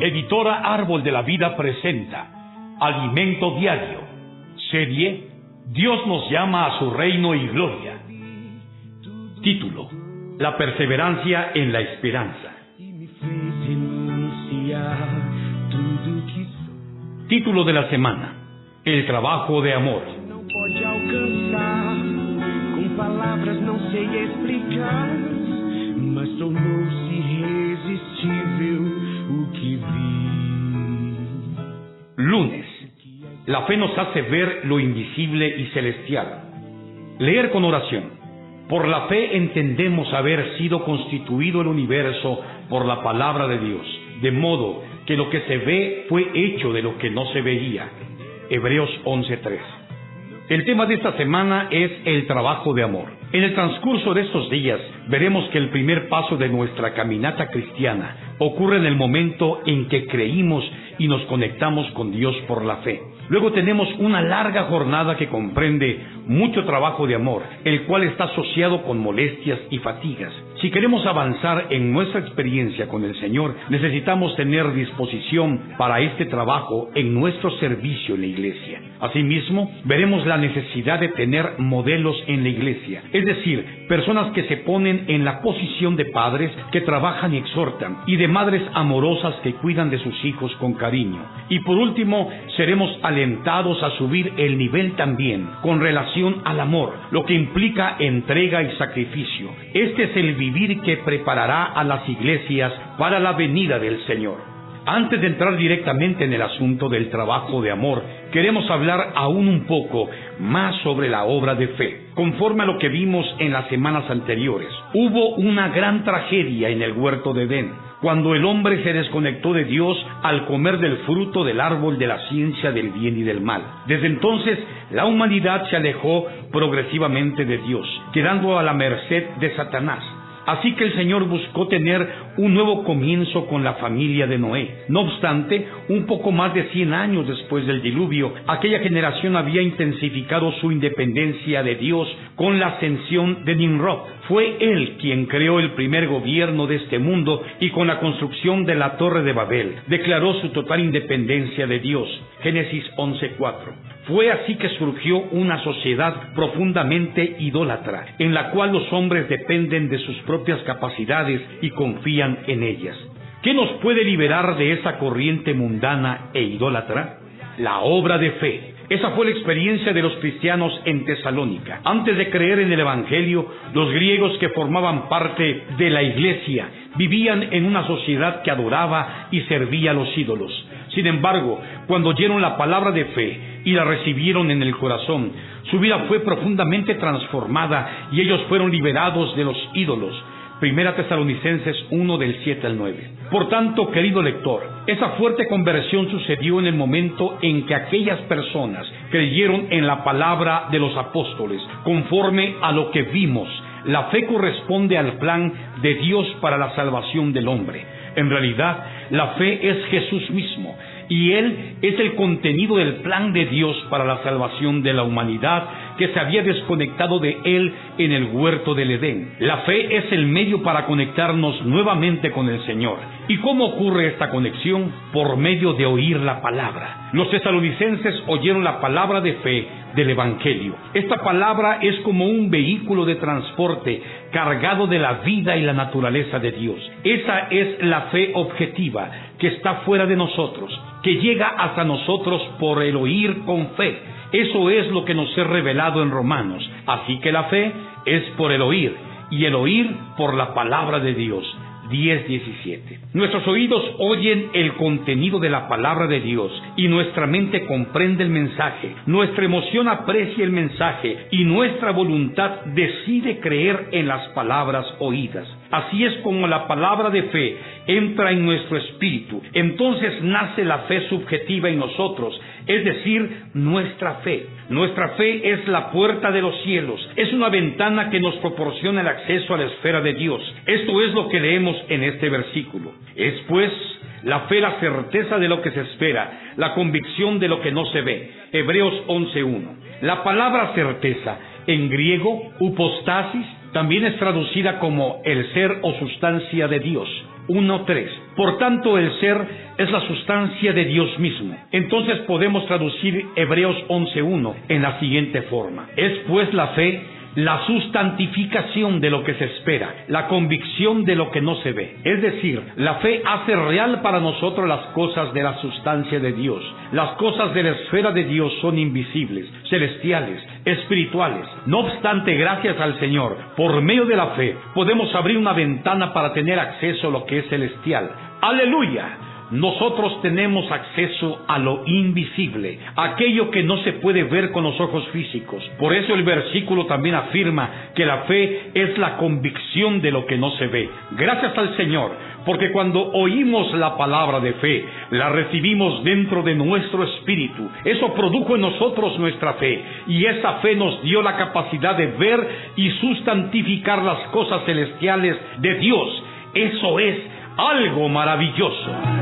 Editora Árbol de la Vida presenta Alimento Diario, serie Dios nos llama a su reino y gloria. Título: La perseverancia en la esperanza. Título de la semana: El trabajo de amor. Com palavras não sei explicar, mas tornou-se irresistível o que vi. Lunes. La fe nos hace ver lo invisible y celestial. Leer con oración. Por la fe entendemos haber sido constituido el universo por la palabra de Dios, de modo que lo que se ve fue hecho de lo que no se veía. Hebreos 11:3. El tema de esta semana es el trabajo de amor. En el transcurso de estos días veremos que el primer paso de nuestra caminata cristiana ocurre en el momento en que creímos y nos conectamos con Dios por la fe. Luego tenemos una larga jornada que comprende mucho trabajo de amor, el cual está asociado con molestias y fatigas. Si queremos avanzar en nuestra experiencia con el Señor, necesitamos tener disposición para este trabajo en nuestro servicio en la iglesia. Asimismo, veremos la necesidad de tener modelos en la iglesia, es decir, personas que se ponen en la posición de padres que trabajan y exhortan, y de madres amorosas que cuidan de sus hijos con cariño. Y por último, seremos alentados a subir el nivel también con relación al amor, lo que implica entrega y sacrificio. Este es el vivir que preparará a las iglesias para la venida del Señor. Antes de entrar directamente en el asunto del trabajo de amor, queremos hablar aún un poco más sobre la obra de fe. Conforme a lo que vimos en las semanas anteriores, hubo una gran tragedia en el huerto de Edén, cuando el hombre se desconectó de Dios al comer del fruto del árbol de la ciencia del bien y del mal. Desde entonces, la humanidad se alejó progresivamente de Dios, quedando a la merced de Satanás. Así que el Señor buscó tener un nuevo comienzo con la familia de Noé. No obstante, un poco más de 100 años después del diluvio, aquella generación había intensificado su independencia de Dios con la ascensión de Nimrod. Fue él quien creó el primer gobierno de este mundo y con la construcción de la Torre de Babel declaró su total independencia de Dios. Génesis 11:4. Fue así que surgió una sociedad profundamente idólatra, en la cual los hombres dependen de sus propias capacidades y confían en ellas. ¿Qué nos puede liberar de esa corriente mundana e idólatra? La obra de fe. Esa fue la experiencia de los cristianos en Tesalónica. Antes de creer en el Evangelio, los griegos que formaban parte de la iglesia vivían en una sociedad que adoraba y servía a los ídolos. Sin embargo, cuando oyeron la palabra de fe y la recibieron en el corazón, su vida fue profundamente transformada y ellos fueron liberados de los ídolos. Primera Tesalonicenses 1 del 7 al 9. Por tanto, querido lector, esa fuerte conversión sucedió en el momento en que aquellas personas creyeron en la palabra de los apóstoles, conforme a lo que vimos. La fe corresponde al plan de Dios para la salvación del hombre. En realidad, la fe es Jesús mismo, y Él es el contenido del plan de Dios para la salvación de la humanidad que se había desconectado de Él en el huerto del Edén. La fe es el medio para conectarnos nuevamente con el Señor. ¿Y cómo ocurre esta conexión? Por medio de oír la palabra. Los tesalonicenses oyeron la palabra de fe del Evangelio. Esta palabra es como un vehículo de transporte cargado de la vida y la naturaleza de Dios. Esa es la fe objetiva que está fuera de nosotros, que llega hasta nosotros por el oír con fe. Eso es lo que nos es revelado en Romanos. Así que la fe es por el oír, y el oír por la palabra de Dios. 10:17. Nuestros oídos oyen el contenido de la palabra de Dios y nuestra mente comprende el mensaje, nuestra emoción aprecia el mensaje y nuestra voluntad decide creer en las palabras oídas. Así es como la palabra de fe entra en nuestro espíritu. Entonces nace la fe subjetiva en nosotros, es decir, nuestra fe. Nuestra fe es la puerta de los cielos, es una ventana que nos proporciona el acceso a la esfera de Dios. Esto es lo que leemos en este versículo. Es pues la fe, la certeza de lo que se espera, la convicción de lo que no se ve. Hebreos 11:1. La palabra certeza, en griego, upostasis, también es traducida como el ser o sustancia de Dios. 1:3. Por tanto, el ser es la sustancia de Dios mismo. Entonces podemos traducir Hebreos 11:1 en la siguiente forma: es pues la fe la sustantificación de lo que se espera, la convicción de lo que no se ve. Es decir, la fe hace real para nosotros las cosas de la sustancia de Dios. Las cosas de la esfera de Dios son invisibles, celestiales, espirituales. No obstante, gracias al Señor, por medio de la fe, podemos abrir una ventana para tener acceso a lo que es celestial. ¡Aleluya! Nosotros tenemos acceso a lo invisible, aquello que no se puede ver con los ojos físicos. Por eso el versículo también afirma que la fe es la convicción de lo que no se ve. Gracias al Señor, porque cuando oímos la palabra de fe, la recibimos dentro de nuestro espíritu. Eso produjo en nosotros nuestra fe, y esa fe nos dio la capacidad de ver y sustantificar las cosas celestiales de Dios. Eso es algo maravilloso.